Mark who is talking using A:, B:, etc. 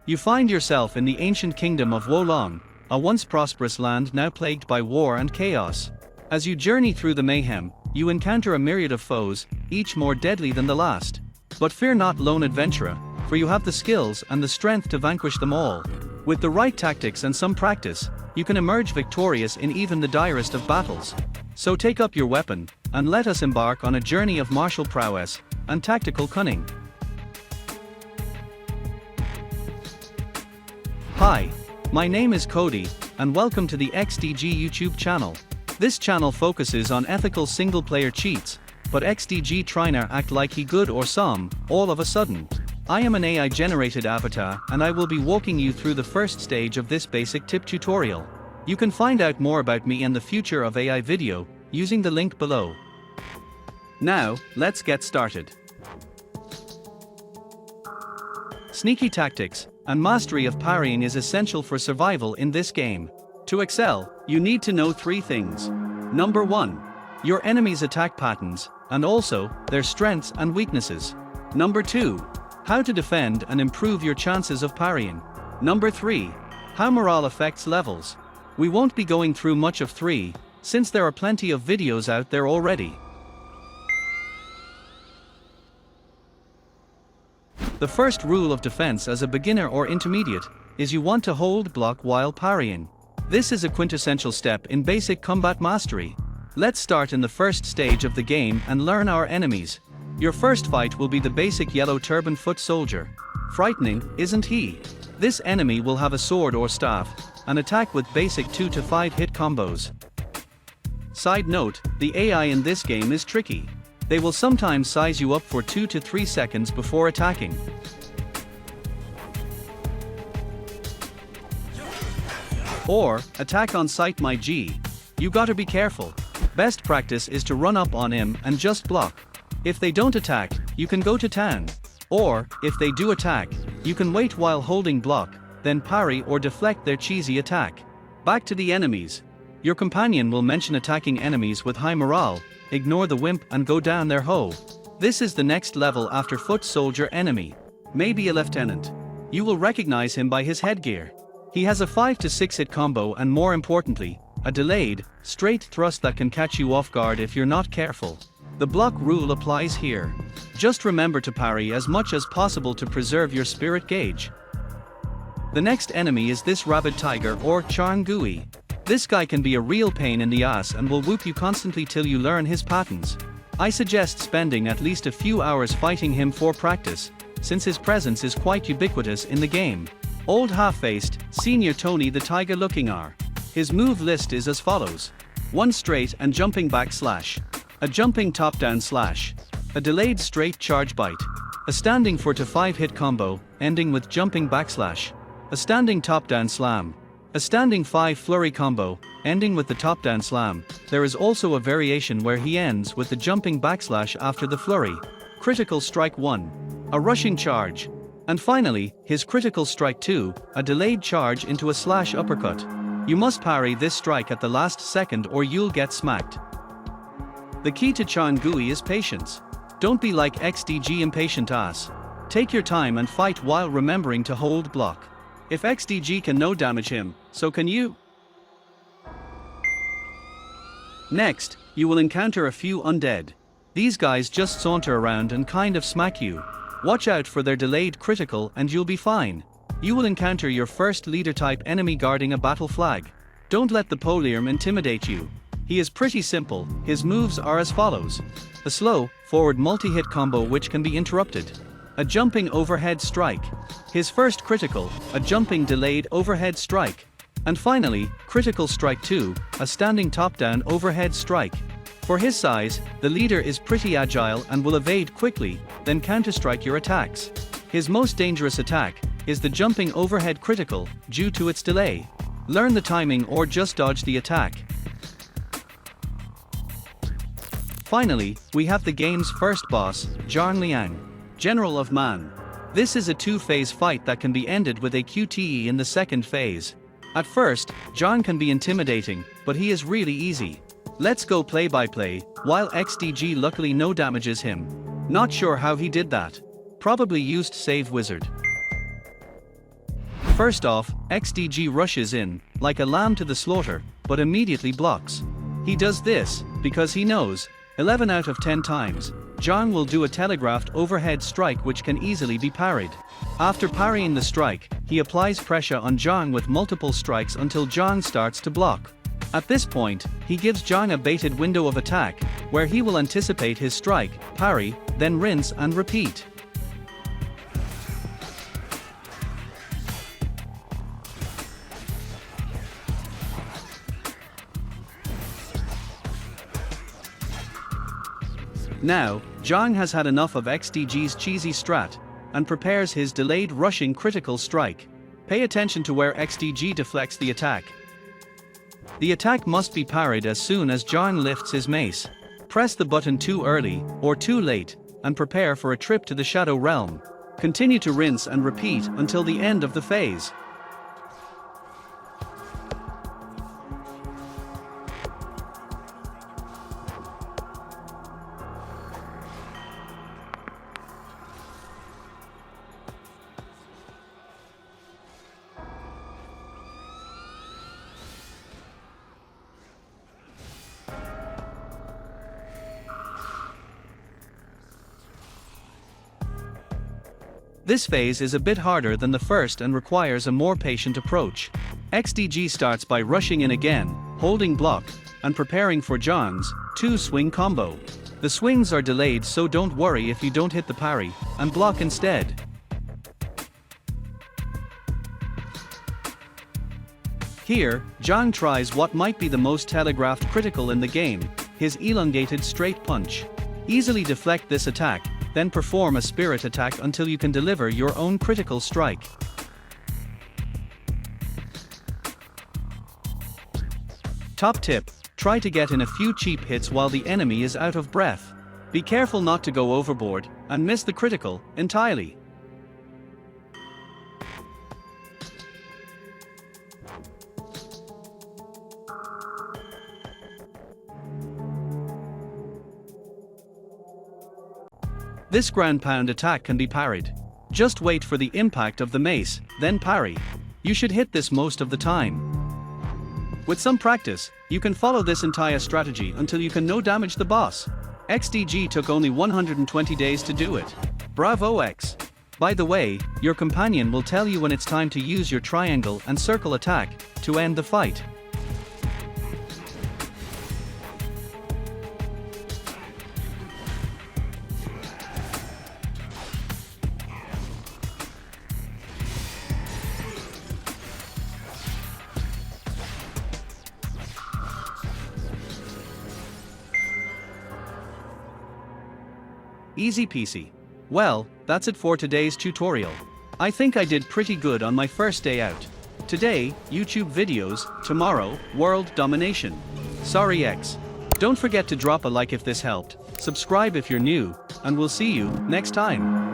A: You find yourself in the ancient kingdom of Wo Long, a once prosperous land now plagued by war and chaos. As you journey through the mayhem, you encounter a myriad of foes, each more deadly than the last. But fear not, lone adventurer, for you have the skills and the strength to vanquish them all. With the right tactics and some practice, you can emerge victorious in even the direst of battles. So take up your weapon, and let us embark on a journey of martial prowess and tactical cunning. Hi, my name is Cody, and welcome to the XDG YouTube channel. This channel focuses on ethical single-player cheats, but XDG tryna act like he good or some, all of a sudden. I am an AI-generated avatar, and I will be walking you through the first stage of this basic tip tutorial. You can find out more about me and the future of AI video, using the link below. Now, let's get started. Sneaky tactics and mastery of parrying is essential for survival in this game. To excel, you need to know 3 things. Number 1. Your enemy's attack patterns, and also, their strengths and weaknesses. Number 2. How to defend and improve your chances of parrying. Number 3. How morale affects levels. We won't be going through much of 3, since there are plenty of videos out there already. The first rule of defense as a beginner or intermediate is you want to hold block while parrying. This is a quintessential step in basic combat mastery. Let's start in the first stage of the game and learn our enemies. Your first fight will be the basic yellow turban foot soldier. Frightening, isn't he? This enemy will have a sword or staff, and attack with basic 2 to 5 hit combos. Side note, the AI in this game is tricky. They will sometimes size you up for 2 to 3 seconds before attacking. Or, attack on sight, my G. You gotta be careful. Best practice is to run up on him and just block. If they don't attack, you can go to town. Or, if they do attack, you can wait while holding block, then parry or deflect their cheesy attack. Back to the enemies. Your companion will mention attacking enemies with high morale. Ignore the wimp and go down their hole. This is the next level after foot soldier enemy. Maybe a lieutenant. You will recognize him by his headgear. He has a 5 to 6 hit combo and, more importantly, a delayed, straight thrust that can catch you off guard if you're not careful. The block rule applies here. Just remember to parry as much as possible to preserve your spirit gauge. The next enemy is this rabid tiger or Charngui. This guy can be a real pain in the ass and will whoop you constantly till you learn his patterns. I suggest spending at least a few hours fighting him for practice, since his presence is quite ubiquitous in the game. Old half-faced, Senior Tony the Tiger looking R. His move list is as follows. 1 straight and jumping back slash. A jumping top-down slash. A delayed straight charge bite. A standing 4 to 5 hit combo, ending with jumping backslash. A standing top-down slam. A standing 5 flurry combo, ending with the top-down slam. There is also a variation where he ends with the jumping backslash after the flurry. Critical strike 1. A rushing charge. And finally, his critical strike 2, a delayed charge into a slash uppercut. You must parry this strike at the last second or you'll get smacked. The key to Charngui is patience. Don't be like XDG impatient ass. Take your time and fight while remembering to hold block. If XDG can no damage him, so can you. Next, you will encounter a few undead. These guys just saunter around and kind of smack you. Watch out for their delayed critical and you'll be fine. You will encounter your first leader-type enemy guarding a battle flag. Don't let the polearm intimidate you. He is pretty simple. His moves are as follows. A slow, forward multi-hit combo which can be interrupted. A jumping overhead strike. His first critical, a jumping delayed overhead strike. And finally, critical strike 2, a standing top-down overhead strike. For his size, the leader is pretty agile and will evade quickly, then counter-strike your attacks. His most dangerous attack is the jumping overhead critical, due to its delay. Learn the timing or just dodge the attack. Finally, we have the game's first boss, Zhang Liang, General of Man. This is a 2-phase fight that can be ended with a QTE in the second phase. At first, Zhang can be intimidating, but he is really easy. Let's go play by play, while XDG luckily no damages him. Not sure how he did that. Probably used save wizard. First off, XDG rushes in, like a lamb to the slaughter, but immediately blocks. He does this, because he knows, 11 out of 10 times, Zhang will do a telegraphed overhead strike which can easily be parried. After parrying the strike, he applies pressure on Zhang with multiple strikes until Zhang starts to block. At this point, he gives Zhang a baited window of attack, where he will anticipate his strike, parry, then rinse and repeat. Now, Zhang has had enough of XDG's cheesy strat, and prepares his delayed rushing critical strike. Pay attention to where XDG deflects the attack. The attack must be parried as soon as Zhang lifts his mace. Press the button too early, or too late, and prepare for a trip to the Shadow Realm. Continue to rinse and repeat until the end of the phase. This phase is a bit harder than the first and requires a more patient approach. XDG starts by rushing in again, holding block, and preparing for Zhang's 2-swing combo. The swings are delayed, so don't worry if you don't hit the parry, and block instead. Here, Zhang tries what might be the most telegraphed critical in the game, his elongated straight punch. Easily deflect this attack, then perform a spirit attack until you can deliver your own critical strike. Top tip: try to get in a few cheap hits while the enemy is out of breath. Be careful not to go overboard and miss the critical entirely. This ground pound attack can be parried. Just wait for the impact of the mace, then parry. You should hit this most of the time. With some practice, you can follow this entire strategy until you can no damage the boss. XDG took only 120 days to do it. Bravo X! By the way, your companion will tell you when it's time to use your triangle and circle attack to end the fight. Easy peasy. Well, that's it for today's tutorial. I think I did pretty good on my first day out. Today, YouTube videos, tomorrow, world domination. Sorry X. Don't forget to drop a like if this helped, subscribe if you're new, and we'll see you next time.